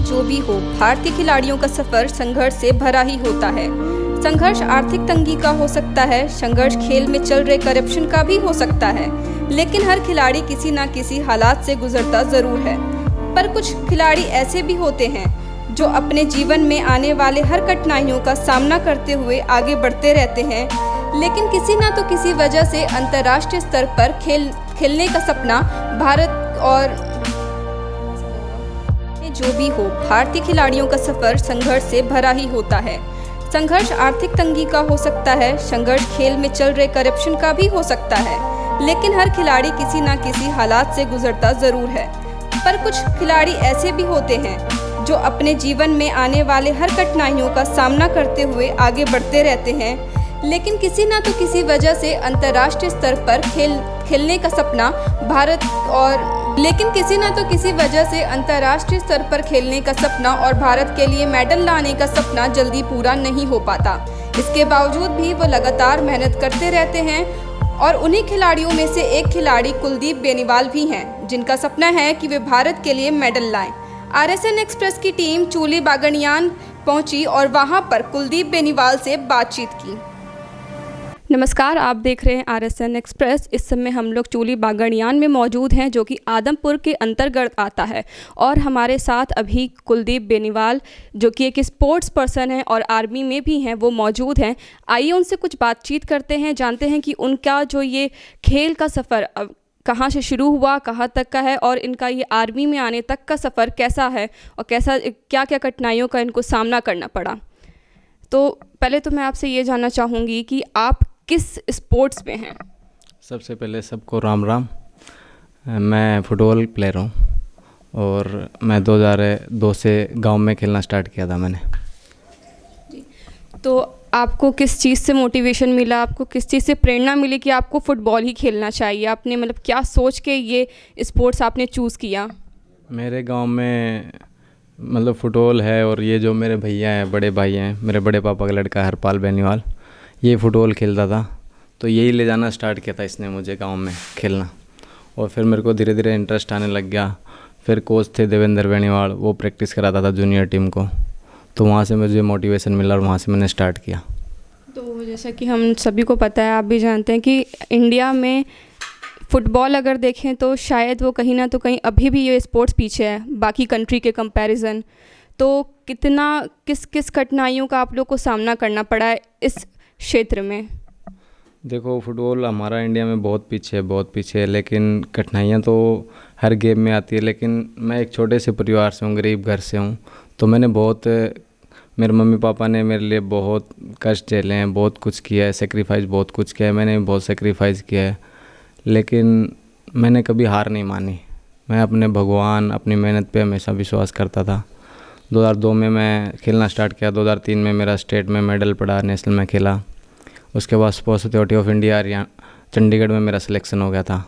जो भी हो, भारतीय खिलाड़ियों का सफर संघर्ष से भरा ही होता है। संघर्ष आर्थिक तंगी का हो सकता है, संघर्ष खेल में चल रहे करप्शन का भी हो सकता है, लेकिन हर खिलाड़ी किसी न किसी हालात से गुजरता जरूर है। पर कुछ खिलाड़ी ऐसे भी होते हैं जो अपने जीवन में आने वाले हर कठिनाइयों का सामना करते हुए आगे बढ़ते रहते हैं, लेकिन किसी न तो किसी वजह से अंतर्राष्ट्रीय स्तर पर खेलने का सपना भारत और जो भी हो, भारतीय खिलाड़ियों का सफर संघर्ष से भरा ही होता है। संघर्ष आर्थिक तंगी का हो सकता है, संघर्ष खेल में चल रहे करप्शन का भी हो सकता है, लेकिन हर खिलाड़ी किसी न किसी हालात से गुजरता जरूर है। पर कुछ खिलाड़ी ऐसे भी होते हैं जो अपने जीवन में आने वाले हर कठिनाइयों का सामना करते हुए आगे बढ़ते रहते हैं, लेकिन किसी न तो किसी वजह से अंतर्राष्ट्रीय स्तर पर खेलने का सपना और भारत के लिए मेडल लाने का सपना जल्दी पूरा नहीं हो पाता। इसके बावजूद भी वो लगातार मेहनत करते रहते हैं और उन्हीं खिलाड़ियों में से एक खिलाड़ी कुलदीप बेनीवाल भी हैं, जिनका सपना है कि वे भारत के लिए मेडल लाएं। आरएसएन एक्सप्रेस की टीम चूली बागड़ियान पहुंची और वहां पर कुलदीप बेनीवाल से बातचीत की। नमस्कार, आप देख रहे हैं आरएसएन एक्सप्रेस। इस समय हम लोग चूली बागड़ियान में मौजूद हैं, जो कि आदमपुर के अंतर्गत आता है, और हमारे साथ अभी कुलदीप बेनीवाल, जो कि एक स्पोर्ट्स पर्सन है और आर्मी में भी हैं, वो मौजूद हैं। आइए उनसे कुछ बातचीत करते हैं, जानते हैं कि उनका जो ये खेल का सफ़र कहाँ से शुरू हुआ, कहाँ तक का है, और इनका ये आर्मी में आने तक का सफ़र कैसा है और क्या क्या कठिनाइयों का इनको सामना करना पड़ा। तो पहले तो मैं आपसे ये जानना चाहूँगी कि आप किस स्पोर्ट्स में हैं? सबसे पहले सबको राम राम। मैं फुटबॉल प्लेयर हूँ और मैं 2002 से गांव में खेलना स्टार्ट किया था मैंने। तो आपको किस चीज़ से मोटिवेशन मिला, आपको किस चीज़ से प्रेरणा मिली कि आपको फ़ुटबॉल ही खेलना चाहिए? आपने मतलब क्या सोच के ये स्पोर्ट्स आपने चूज़ किया? मेरे गांव में मतलब फुटबॉल है, और ये जो मेरे भैया हैं, बड़े भाई हैं, मेरे बड़े पापा का लड़का हरपाल बेनीवाल, ये फुटबॉल खेलता था, तो यही ले जाना स्टार्ट किया था इसने मुझे गांव में खेलना। और फिर मेरे को धीरे धीरे इंटरेस्ट आने लग गया। फिर कोच थे देवेंद्र बेनीवाल, वो प्रैक्टिस कराता था जूनियर टीम को, तो वहाँ से मुझे मोटिवेशन मिला और वहाँ से मैंने स्टार्ट किया। तो जैसा कि हम सभी को पता है, आप भी जानते हैं कि इंडिया में फ़ुटबॉल अगर देखें तो शायद वो कहीं ना तो कहीं अभी भी ये स्पोर्ट्स पीछे है बाकी कंट्री के कंपैरिजन। तो किस कठिनाइयों का आप लोग को सामना करना पड़ा है इस क्षेत्र में? देखो, फुटबॉल हमारा इंडिया में बहुत पीछे है, लेकिन कठिनाइयाँ तो हर गेम में आती है। लेकिन मैं एक छोटे से परिवार से हूँ, गरीब घर से हूँ, तो मेरे मम्मी पापा ने मेरे लिए बहुत कष्ट झेले हैं, बहुत कुछ किया है, सेक्रीफाइस बहुत कुछ किया है, मैंने भी बहुत सेक्रीफाइस किया है, लेकिन मैंने कभी हार नहीं मानी। मैं अपने भगवान, अपनी मेहनत पे हमेशा विश्वास करता था। 2002 में मैं खेलना स्टार्ट किया, 2003 में मेरा स्टेट में मेडल पड़ा, नेशनल में खेला। उसके बाद sports authority of India Chandigarh में मेरा सिलेक्शन हो गया था,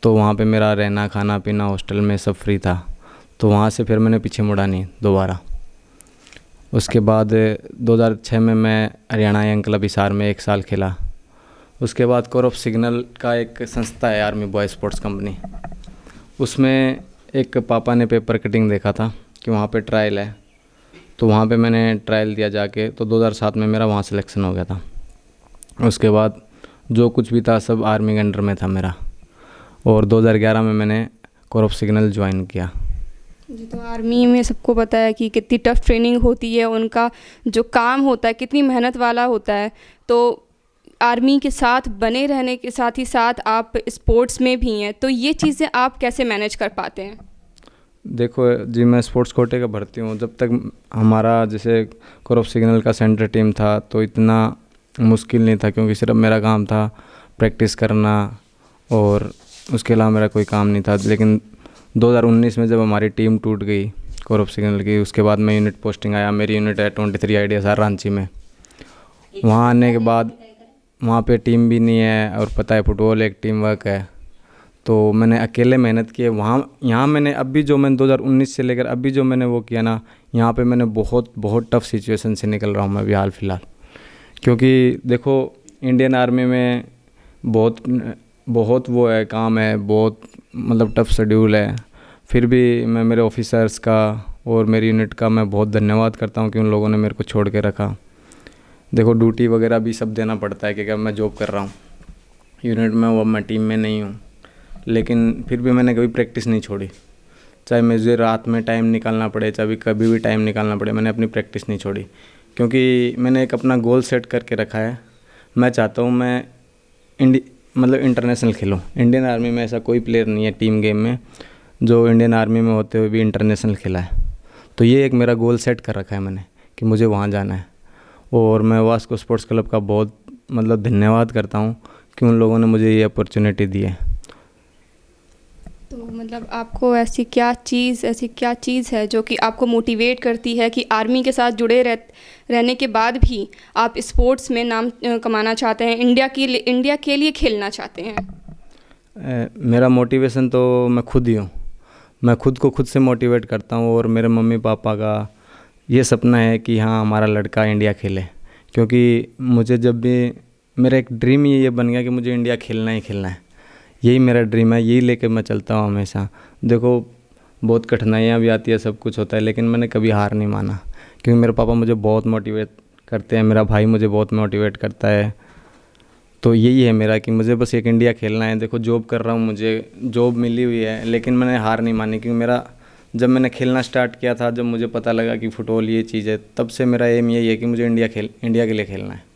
तो वहाँ पे मेरा रहना, खाना पीना, हॉस्टल में सब फ्री था, तो वहाँ से फिर मैंने पीछे मुड़ा नहीं दोबारा। उसके बाद 2006 में मैं हरियाणा यंग क्लब हिसार में 1 साल खेला। उसके बाद कोर ऑफ सिग्नल का एक संस्था है, आर्मी बॉय स्पोर्ट्स कंपनी, उसमें एक पापा ने पेपर कटिंग देखा था कि वहाँ पे ट्रायल है, तो वहाँ पे मैंने ट्रायल दिया जाके, तो 2007 में मेरा वहाँ सिलेक्शन हो गया था। उसके बाद जो कुछ भी था सब आर्मी के अंडर में था मेरा, और 2011 में मैंने कोर ऑफ सिग्नल ज्वाइन किया। जी, तो आर्मी में सबको पता है कि कितनी टफ़ ट्रेनिंग होती है, उनका जो काम होता है कितनी मेहनत वाला होता है। तो आर्मी के साथ बने रहने के साथ ही साथ आप स्पोर्ट्स में भी हैं, तो ये चीज़ें आप कैसे मैनेज कर पाते हैं? देखो जी, मैं स्पोर्ट्स कोटे का भर्ती हूँ। जब तक हमारा जैसे कोर ऑफ सिग्नल का सेंटर टीम था तो इतना मुश्किल नहीं था, क्योंकि सिर्फ मेरा काम था प्रैक्टिस करना और उसके अलावा मेरा कोई काम नहीं था। लेकिन 2019 में जब हमारी टीम टूट गई कोर ऑफ सिग्नल की, उसके बाद मैं यूनिट पोस्टिंग आया। मेरी यूनिट है 23 IDSR रांची में। वहाँ आने के बाद वहाँ पे टीम भी नहीं है, और पता है फुटबॉल एक टीम वर्क है, तो मैंने अकेले मेहनत की है। यहाँ मैंने अभी जो मैंने 2019 से लेकर अभी जो मैंने वो किया ना, यहाँ पे मैंने बहुत टफ़ सिचुएशन से निकल रहा हूँ मैं अभी हाल फिलहाल। क्योंकि देखो, इंडियन आर्मी में बहुत वो है, काम है, बहुत मतलब टफ़ शेड्यूल है। फिर भी मैं मेरे ऑफिसर्स का और मेरी यूनिट का मैं बहुत धन्यवाद करता हूँ कि उन लोगों ने मेरे को छोड़ के रखा। देखो ड्यूटी वगैरह भी सब देना पड़ता है क्योंकि अब मैं जॉब कर रहा हूँ यूनिट में, वो मैं टीम में नहीं हूँ, लेकिन फिर भी मैंने कभी प्रैक्टिस नहीं छोड़ी। चाहे मुझे रात में टाइम निकालना पड़े, चाहे कभी भी टाइम निकालना पड़े, मैंने अपनी प्रैक्टिस नहीं छोड़ी, क्योंकि मैंने एक अपना गोल सेट करके रखा है। मैं चाहता हूँ मैं इंटरनेशनल खेलूँ। इंडियन आर्मी में ऐसा कोई प्लेयर नहीं है टीम गेम में जो इंडियन आर्मी में होते हुए भी इंटरनेशनल खेला है। तो ये एक मेरा गोल सेट कर रखा है मैंने कि मुझे वहाँ जाना है। और मैं वास्को स्पोर्ट्स क्लब का बहुत धन्यवाद करता हूँ कि उन लोगों ने मुझे ये अपॉर्चुनिटी दी है। तो मतलब आपको ऐसी क्या चीज़ है जो कि आपको मोटिवेट करती है कि आर्मी के साथ जुड़े रहने के बाद भी आप स्पोर्ट्स में नाम कमाना चाहते हैं, इंडिया के लिए खेलना चाहते हैं? मेरा मोटिवेशन तो मैं खुद ही हूँ। मैं खुद को खुद से मोटिवेट करता हूँ और मेरे मम्मी पापा का ये सपना है कि हाँ हमारा लड़का इंडिया खेले, क्योंकि मुझे जब भी मेरा एक ड्रीम ही ये बन गया कि मुझे इंडिया खेलना ही खेलना है। यही मेरा ड्रीम है, यही लेके मैं चलता हूँ हमेशा। देखो बहुत कठिनाइयाँ भी आती है, सब कुछ होता है, लेकिन मैंने कभी हार नहीं माना, क्योंकि मेरे पापा मुझे बहुत मोटिवेट करते हैं, मेरा भाई मुझे बहुत मोटिवेट करता है। तो यही है मेरा कि मुझे बस एक इंडिया खेलना है। देखो जॉब कर रहा हूँ, मुझे जॉब मिली हुई है, लेकिन मैंने हार नहीं मानी, क्योंकि मेरा जब मैंने खेलना स्टार्ट किया था, जब मुझे पता लगा कि फुटबॉल ये चीज़ है, तब से मेरा एम यही है कि मुझे इंडिया के लिए खेलना है।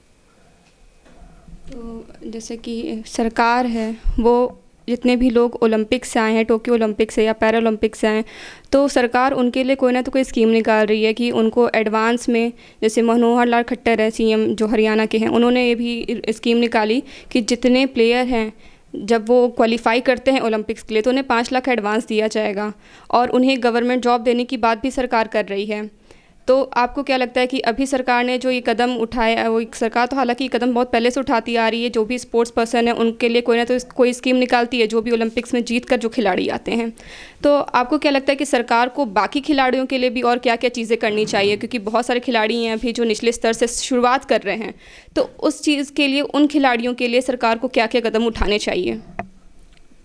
तो जैसे कि सरकार है वो जितने भी लोग ओलंपिक से आए हैं, टोक्यो ओलंपिक से या पैरा ओलंपिक से आए हैं, तो सरकार उनके लिए कोई ना तो कोई स्कीम निकाल रही है कि उनको एडवांस में, जैसे मनोहर लाल खट्टर है सीएम जो हरियाणा के हैं, उन्होंने ये भी स्कीम निकाली कि जितने प्लेयर हैं जब वो क्वालिफाई करते हैं ओलंपिक्स के लिए तो उन्हें 5 लाख एडवांस दिया जाएगा, और उन्हें गवर्नमेंट जॉब देने की बात भी सरकार कर रही है। तो आपको क्या लगता है कि अभी सरकार ने जो ये कदम उठाया, वो सरकार तो हालांकि ये कदम बहुत पहले से उठाती आ रही है, जो भी स्पोर्ट्स पर्सन है उनके लिए कोई ना तो कोई स्कीम निकालती है, जो भी ओलंपिक्स में जीत कर जो खिलाड़ी आते हैं। तो आपको क्या लगता है कि सरकार को बाकी खिलाड़ियों के लिए भी और क्या क्या चीज़ें करनी चाहिए, क्योंकि बहुत सारे खिलाड़ी हैं अभी जो निचले स्तर से शुरुआत कर रहे हैं, तो उस चीज़ के लिए उन खिलाड़ियों के लिए सरकार को क्या क्या कदम उठाने चाहिए?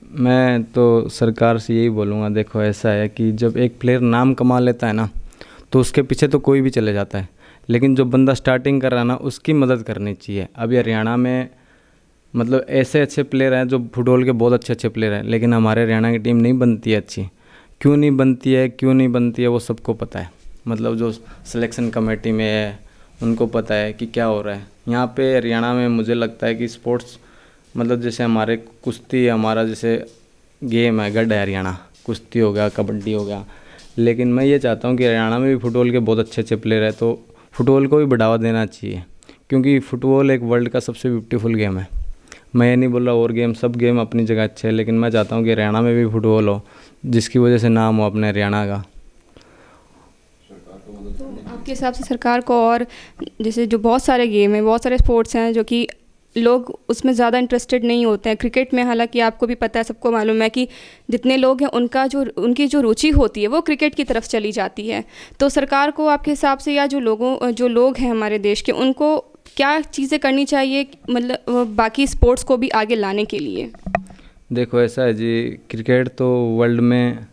मैं तो सरकार से यही बोलूँगा, देखो ऐसा है कि जब एक प्लेयर नाम कमा लेता है ना, तो उसके पीछे तो कोई भी चले जाता है, लेकिन जो बंदा स्टार्टिंग कर रहा है ना, उसकी मदद करनी चाहिए। अभी हरियाणा में ऐसे अच्छे प्लेयर हैं जो फुटबॉल के बहुत अच्छे प्लेयर हैं, लेकिन हमारे हरियाणा की टीम नहीं बनती है अच्छी। क्यों नहीं बनती है वो सबको पता है। जो सिलेक्शन कमेटी में है उनको पता है कि क्या हो रहा है यहाँ पे हरियाणा में। मुझे लगता है कि स्पोर्ट्स जैसे हमारे कुश्ती, हमारा जैसे गेम है, गढ़ है हरियाणा, कुश्ती हो गया, कबड्डी हो गया, लेकिन मैं ये चाहता हूँ कि हरियाणा में भी फुटबॉल के बहुत अच्छे प्लेयर हैं, तो फुटबॉल को भी बढ़ावा देना चाहिए, क्योंकि फुटबॉल एक वर्ल्ड का सबसे ब्यूटीफुल गेम है। मैं ये नहीं बोल रहा और गेम, सब गेम अपनी जगह अच्छे हैं, लेकिन मैं चाहता हूँ कि हरियाणा में भी फुटबॉल हो, जिसकी वजह से नाम हो अपने हरियाणा का। तो आपके हिसाब से सरकार को, और जैसे जो बहुत सारे गेम हैं, बहुत सारे स्पोर्ट्स हैं जो कि लोग उसमें ज़्यादा इंटरेस्टेड नहीं होते हैं। क्रिकेट में हालांकि आपको भी पता है, सबको मालूम है कि जितने लोग हैं उनकी जो रुचि होती है वो क्रिकेट की तरफ चली जाती है। तो सरकार को आपके हिसाब से, या जो लोग हैं हमारे देश के, उनको क्या चीज़ें करनी चाहिए बाकी स्पोर्ट्स को भी आगे लाने के लिए? देखो ऐसा है जी, क्रिकेट तो वर्ल्ड में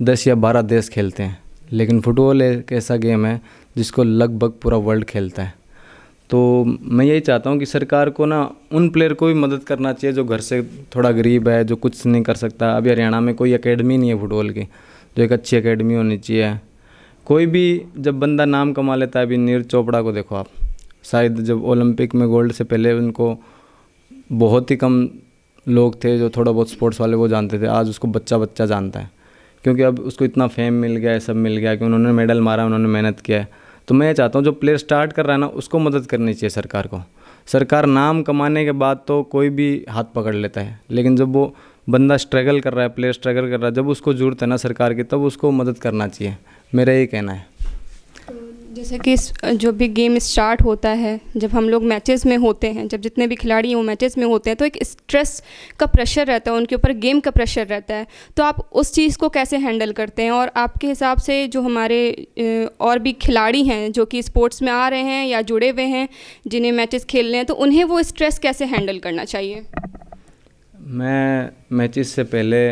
10 या 12 देश खेलते हैं, लेकिन फुटबॉल एक ऐसा गेम है जिसको लगभग पूरा वर्ल्ड खेलता है। तो मैं यही चाहता हूँ कि सरकार को ना उन प्लेयर को भी मदद करना चाहिए जो घर से थोड़ा गरीब है, जो कुछ नहीं कर सकता। अभी हरियाणा में कोई एकेडमी नहीं है फुटबॉल की, जो एक अच्छी एकेडमी होनी चाहिए। कोई भी जब बंदा नाम कमा लेता है, अभी नीरज चोपड़ा को देखो आप, शायद जब ओलंपिक में गोल्ड से पहले उनको बहुत ही कम लोग थे जो थोड़ा बहुत स्पोर्ट्स वाले वो जानते थे, आज उसको बच्चा जानता है, क्योंकि अब उसको इतना फेम मिल गया है, सब मिल गया कि उन्होंने मेडल मारा, उन्होंने मेहनत किया है। तो मैं चाहता हूँ जो प्लेयर स्टार्ट कर रहा है ना, उसको मदद करनी चाहिए सरकार को। सरकार नाम कमाने के बाद तो कोई भी हाथ पकड़ लेता है, लेकिन जब वो बंदा स्ट्रगल कर रहा है, प्लेयर स्ट्रगल कर रहा है, जब उसको ज़रूरत है ना सरकार की, तब उसको मदद करना चाहिए, मेरा यही कहना है। जैसे कि जो भी गेम स्टार्ट होता है, जब हम लोग मैचेस में होते हैं, जब जितने भी खिलाड़ी वो मैचेस में होते हैं, तो एक स्ट्रेस का प्रेशर रहता है, उनके ऊपर गेम का प्रेशर रहता है। तो आप उस चीज़ को कैसे हैंडल करते हैं? और आपके हिसाब से जो हमारे और भी खिलाड़ी हैं जो कि स्पोर्ट्स में आ रहे हैं या जुड़े हुए हैं, जिन्हें मैचेस खेलने हैं, तो उन्हें वो स्ट्रेस कैसे हैंडल करना चाहिए? मैं मैचेस से पहले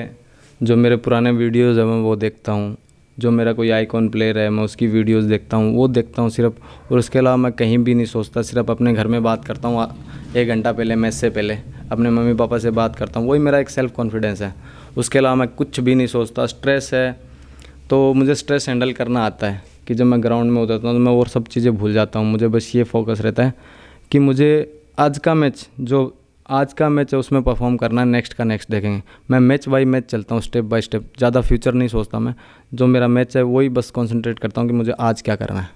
जो मेरे पुराने वीडियोज़ हैं मैं वो देखता हूँ, जो मेरा कोई आइकॉन प्लेयर है मैं उसकी वीडियोस देखता हूँ, वो देखता हूँ सिर्फ। और उसके अलावा मैं कहीं भी नहीं सोचता, सिर्फ अपने घर में बात करता हूँ 1 घंटा पहले, मैच से पहले अपने मम्मी पापा से बात करता हूँ। वही मेरा एक सेल्फ़ कॉन्फिडेंस है। उसके अलावा मैं कुछ भी नहीं सोचता। स्ट्रेस है तो मुझे स्ट्रेस हैंडल करना आता है कि जब मैं ग्राउंड में उतरता हूँ तो मैं और सब चीज़ें भूल जाता हूँ। मुझे बस ये फोकस रहता है कि मुझे आज का मैच है उसमें परफॉर्म करना है, नेक्स्ट का नेक्स्ट देखेंगे। मैं मैच बाय मैच चलता हूँ, स्टेप बाय स्टेप, ज़्यादा फ्यूचर नहीं सोचता मैं। जो मेरा मैच है वही बस कंसंट्रेट करता हूँ कि मुझे आज क्या करना है।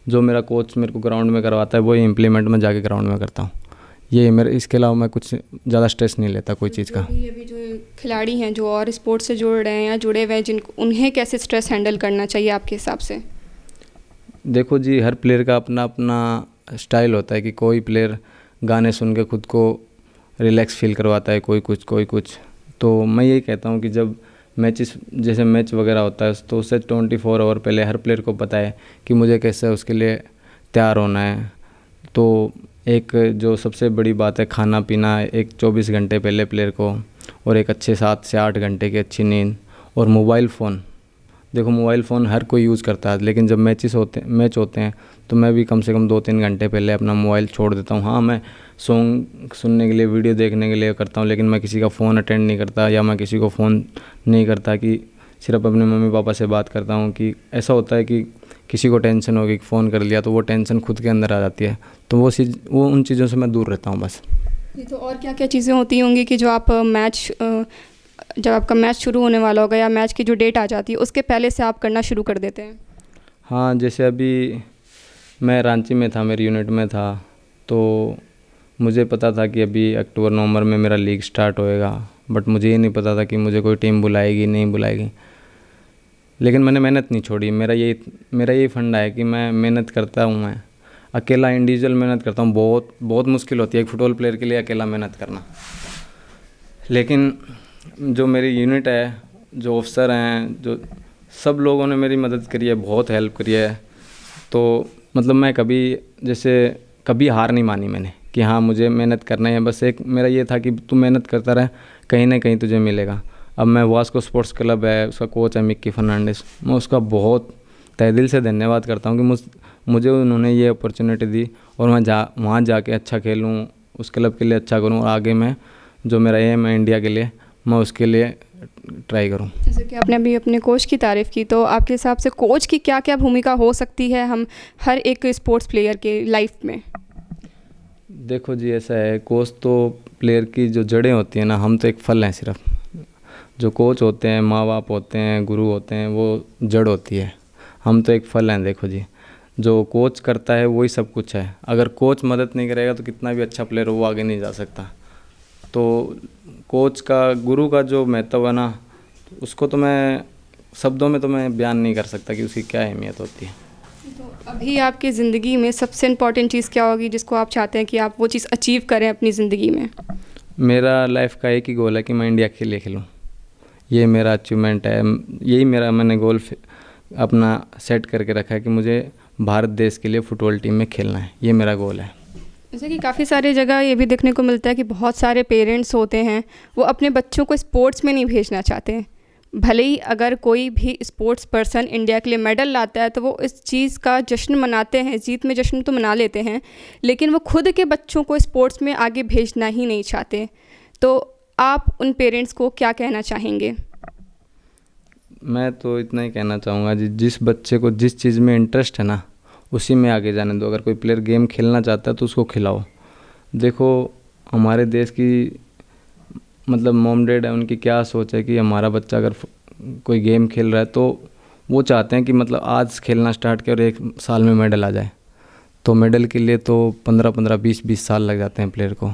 जो मेरा कोच मेरे को ग्राउंड में करवाता है वही इम्प्लीमेंट मैं जाके ग्राउंड में करता हूँ। ये मेरे, इसके अलावा मैं कुछ ज़्यादा स्ट्रेस नहीं लेता कोई चीज़ का। अभी जो खिलाड़ी हैं जो और स्पोर्ट्स से जुड़ रहे हैं या जुड़े हुए हैं, जिनको उन्हें कैसे स्ट्रेस हैंडल करना चाहिए आपके हिसाब से? देखो जी, हर प्लेयर का अपना अपना स्टाइल होता है कि कोई प्लेयर गाने सुन के खुद को रिलैक्स फील करवाता है, कोई कुछ। तो मैं यही कहता हूँ कि जब जैसे मैच वगैरह होता है तो उससे 24 आवर पहले हर प्लेयर को पता है कि मुझे कैसे उसके लिए तैयार होना है। तो एक जो सबसे बड़ी बात है, खाना पीना एक 24 घंटे पहले प्लेयर को, और एक अच्छे 7 से 8 घंटे की अच्छी नींद। और मोबाइल फ़ोन, देखो मोबाइल फ़ोन हर कोई यूज़ करता है, लेकिन जब मैच होते हैं तो मैं भी कम से कम 2-3 घंटे पहले अपना मोबाइल छोड़ देता हूँ। हाँ, मैं सॉन्ग सुनने के लिए, वीडियो देखने के लिए करता हूँ, लेकिन मैं किसी का फ़ोन अटेंड नहीं करता, या मैं किसी को फ़ोन नहीं करता, कि सिर्फ अपने मम्मी पापा से बात करता हूँ। कि ऐसा होता है कि किसी को टेंशन होगी, फ़ोन कर लिया तो वो टेंशन खुद के अंदर आ जाती है, तो वो उन चीज़ों से मैं दूर रहता हूँ बस। ये तो और क्या क्या चीज़ें होती होंगी कि जो आप जब आपका मैच शुरू होने वाला होगा या मैच की जो डेट आ जाती है उसके पहले से आप करना शुरू कर देते हैं? हाँ, जैसे अभी मैं रांची में था, मेरी यूनिट में था, तो मुझे पता था कि अभी अक्टूबर नवंबर में मेरा लीग स्टार्ट होएगा, बट मुझे ये नहीं पता था कि मुझे कोई टीम बुलाएगी नहीं बुलाएगी। लेकिन मैंने मेहनत नहीं छोड़ी। मेरा यही फंडा है कि मैं मेहनत करता हूँ। मैं अकेला इंडिविजुअल मेहनत करता हूँ। बहुत मुश्किल होती है एक फुटबॉल प्लेयर के लिए अकेला मेहनत करना, लेकिन जो मेरी यूनिट है, जो ऑफिसर हैं, जो सब लोगों ने मेरी मदद करी है, बहुत हेल्प करी है। तो मतलब मैं कभी हार नहीं मानी मैंने कि हाँ मुझे मेहनत करना है। बस एक मेरा ये था कि तू मेहनत करता रहे, कहीं ना कहीं तुझे मिलेगा। अब मैं वास्को स्पोर्ट्स क्लब है, उसका कोच है मिक्की फर्नांडिस, मैं उसका बहुत तहे दिल से धन्यवाद करता हूँ कि मुझे उन्होंने ये अपॉर्चुनिटी दी, और मैं वहाँ जाके अच्छा खेलूँ, उस क्लब के लिए अच्छा करूँ, और आगे मैं जो मेरा एम है इंडिया के लिए, मैं उसके लिए ट्राई करूँ। जैसे कि आपने अभी अपने कोच की तारीफ़ की, तो आपके हिसाब से कोच की क्या क्या भूमिका हो सकती है हम हर एक स्पोर्ट्स प्लेयर के लाइफ में? देखो जी, ऐसा है, कोच तो प्लेयर की जो जड़ें होती हैं ना, हम तो एक फल हैं सिर्फ। जो कोच होते हैं, माँ बाप होते हैं, गुरु होते हैं, वो जड़ होती है, हम तो एक फल हैं। देखो जी, जो कोच करता है वही सब कुछ है। अगर कोच मदद नहीं करेगा तो कितना भी अच्छा प्लेयर हो वो आगे नहीं जा सकता। तो कोच का, गुरु का जो महत्व है ना, उसको तो मैं शब्दों में तो मैं बयान नहीं कर सकता कि उसकी क्या अहमियत होती है। तो अभी आपकी ज़िंदगी में सबसे इम्पॉर्टेंट चीज़ क्या होगी जिसको आप चाहते हैं कि आप वो चीज़ अचीव करें अपनी ज़िंदगी में? मेरा लाइफ का एक ही गोल है कि मैं इंडिया के लिए खेलूँ। ये मेरा अचीवमेंट है, यही मैंने गोल अपना सेट करके रखा है कि मुझे भारत देश के लिए फ़ुटबॉल टीम में खेलना है। ये मेरा गोल है। जैसे कि काफ़ी सारी जगह ये भी देखने को मिलता है कि बहुत सारे पेरेंट्स होते हैं, वो अपने बच्चों को स्पोर्ट्स में नहीं भेजना चाहते। भले ही अगर कोई भी स्पोर्ट्स पर्सन इंडिया के लिए मेडल लाता है तो वो इस चीज़ का जश्न मनाते हैं, जीत में जश्न तो मना लेते हैं, लेकिन वो खुद के बच्चों को स्पोर्ट्स में आगे भेजना ही नहीं चाहते। तो आप उन पेरेंट्स को क्या कहना चाहेंगे? मैं तो इतना ही कहना चाहूँगा जी, जिस बच्चे को जिस चीज़ में इंटरेस्ट है ना, उसी में आगे जाने दो। अगर कोई प्लेयर गेम खेलना चाहता है तो उसको खिलाओ। देखो हमारे देश की मतलब मॉम डैड है, उनकी क्या सोच है कि हमारा बच्चा अगर कोई गेम खेल रहा है तो वो चाहते हैं कि मतलब आज खेलना स्टार्ट किया और 1 साल में मेडल आ जाए। तो मेडल के लिए तो 15-15, 20-20 साल लग जाते हैं प्लेयर को,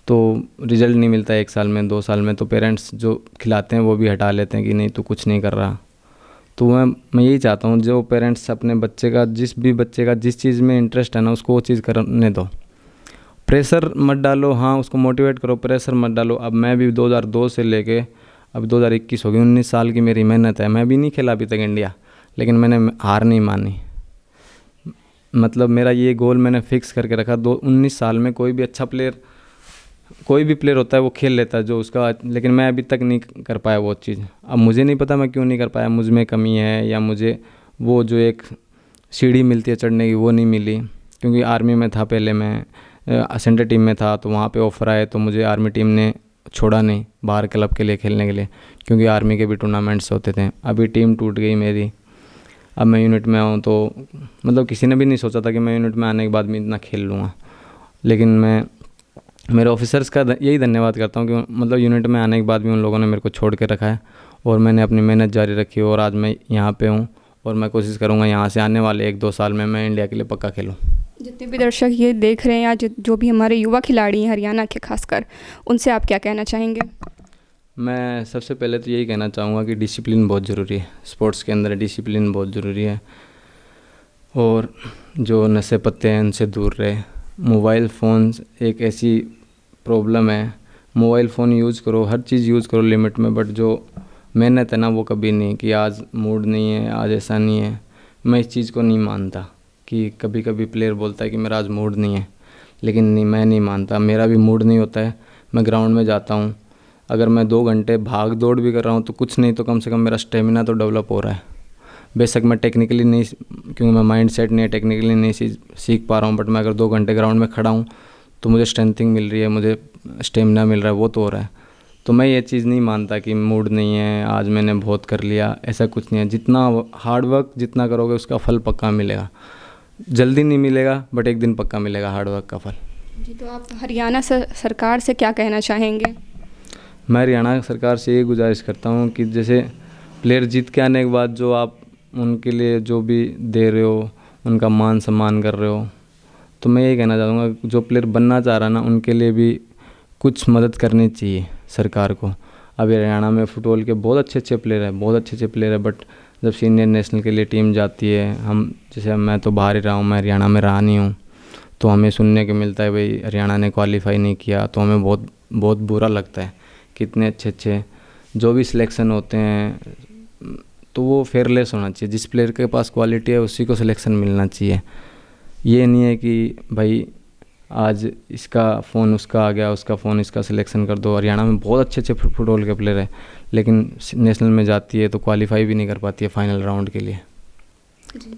तो रिज़ल्ट नहीं मिलता 1 साल में, 2 साल में। तो पेरेंट्स जो खिलाते हैं वो भी हटा लेते हैं कि नहीं तू कुछ नहीं कर रहा। तो मैं यही चाहता हूँ, जो पेरेंट्स अपने बच्चे का जिस चीज़ में इंटरेस्ट है ना, उसको वो चीज़ करने दो। प्रेशर मत डालो, हाँ उसको मोटिवेट करो, प्रेशर मत डालो। अब मैं भी 2002 से लेके अब 2021 हो गई, 19 साल की मेरी मेहनत है। मैं भी नहीं खेला अभी तक इंडिया, लेकिन मैंने हार नहीं मानी। मतलब मेरा ये गोल मैंने फिक्स करके रखा, 19 साल में कोई भी अच्छा प्लेयर कोई भी प्लेयर होता है वो खेल लेता है जो उसका, लेकिन मैं अभी तक नहीं कर पाया वो चीज़। अब मुझे नहीं पता मैं क्यों नहीं कर पाया, मुझ में कमी है या मुझे वो जो एक सीढ़ी मिलती है चढ़ने की वो नहीं मिली। क्योंकि आर्मी में था पहले, मैं सेंटर टीम में था, तो वहाँ पे ऑफ़र आए तो मुझे आर्मी टीम ने छोड़ा नहीं बाहर क्लब के लिए खेलने के लिए, क्योंकि आर्मी के भी टूर्नामेंट्स होते थे। अभी टीम टूट गई मेरी, अब मैं यूनिट में हूँ, तो मतलब किसी ने भी नहीं सोचा था कि मैं यूनिट में आने के बाद मैं इतना खेल लूँगा। लेकिन मैं मेरे ऑफिसर्स का यही धन्यवाद करता हूँ कि मतलब यूनिट में आने के बाद भी उन लोगों ने मेरे को छोड़ के रखा है और मैंने अपनी मेहनत जारी रखी और आज मैं यहाँ पे हूँ। और मैं कोशिश करूँगा यहाँ से आने वाले 1-2 साल में मैं इंडिया के लिए पक्का खेलूँ। जितने भी दर्शक ये देख रहे हैं या जो भी हमारे युवा खिलाड़ी हैं हरियाणा के खासकर, उनसे आप क्या कहना चाहेंगे? मैं सबसे पहले तो यही कहना चाहूँगा कि डिसिप्लिन बहुत ज़रूरी है। स्पोर्ट्स के अंदर डिसिप्लिन बहुत ज़रूरी है और जो नशे पत्ते हैं उनसे दूर रहे। मोबाइल फ़ोन एक ऐसी प्रॉब्लम है, मोबाइल फ़ोन यूज़ करो, हर चीज़ यूज़ करो लिमिट में, बट जो मेहनत है ना वो कभी नहीं, कि आज मूड नहीं है, आज ऐसा नहीं है। मैं इस चीज़ को नहीं मानता कि कभी कभी प्लेयर बोलता है कि मेरा आज मूड नहीं है, लेकिन नहीं, मैं नहीं मानता, मेरा भी मूड नहीं होता है। मैं ग्राउंड में जाता हूँ, अगर मैं 2 घंटे भाग दौड़ भी कर रहा हूँ तो कुछ नहीं तो कम से कम मेरा स्टेमिना तो डेवलप हो रहा है। बेशक मैं टेक्निकली नहीं, क्योंकि मैं माइंड सेट नहीं है, टेक्निकली नहीं सीख पा रहा हूँ, बट मैं अगर 2 घंटे ग्राउंड में खड़ा हूँ तो मुझे स्ट्रेंथिंग मिल रही है, मुझे स्टेमिना मिल रहा है, वो तो हो रहा है। तो मैं ये चीज़ नहीं मानता कि मूड नहीं है, आज मैंने बहुत कर लिया, ऐसा कुछ नहीं है। जितना हार्ड वर्क जितना करोगे उसका फल पक्का मिलेगा, जल्दी नहीं मिलेगा बट एक दिन पक्का मिलेगा हार्ड वर्क का फल। जी, तो आप हरियाणा सरकार से क्या कहना चाहेंगे? मैं हरियाणा सरकार से ये गुजारिश करता हूँ कि जैसे प्लेयर जीत के आने के बाद जो आप उनके लिए जो भी दे रहे हो, उनका मान सम्मान कर रहे हो, तो मैं यही कहना चाहूँगा जो प्लेयर बनना चाह रहा है ना उनके लिए भी कुछ मदद करनी चाहिए सरकार को। अभी हरियाणा में फुटबॉल के बहुत अच्छे प्लेयर हैं, बहुत अच्छे प्लेयर हैं, बट जब सीनियर नेशनल के लिए टीम जाती है, हम जैसे मैं तो बाहर ही रहा हूँ, मैं हरियाणा में रहा नहीं हूँ, तो हमें सुनने को मिलता है भाई हरियाणा ने क्वालिफाई नहीं किया, तो हमें बहुत बहुत बुरा लगता है। कितने अच्छे जो भी सिलेक्शन होते हैं तो वो फेयरलेस होना चाहिए, जिस प्लेयर के पास क्वालिटी है उसी को सिलेक्शन मिलना चाहिए। ये नहीं है कि भाई आज इसका फ़ोन उसका आ गया, उसका फ़ोन इसका सिलेक्शन कर दो। हरियाणा में बहुत अच्छे फुटबॉल के प्लेयर हैं, लेकिन नेशनल में जाती है तो क्वालिफाई भी नहीं कर पाती है फाइनल राउंड के लिए। जी।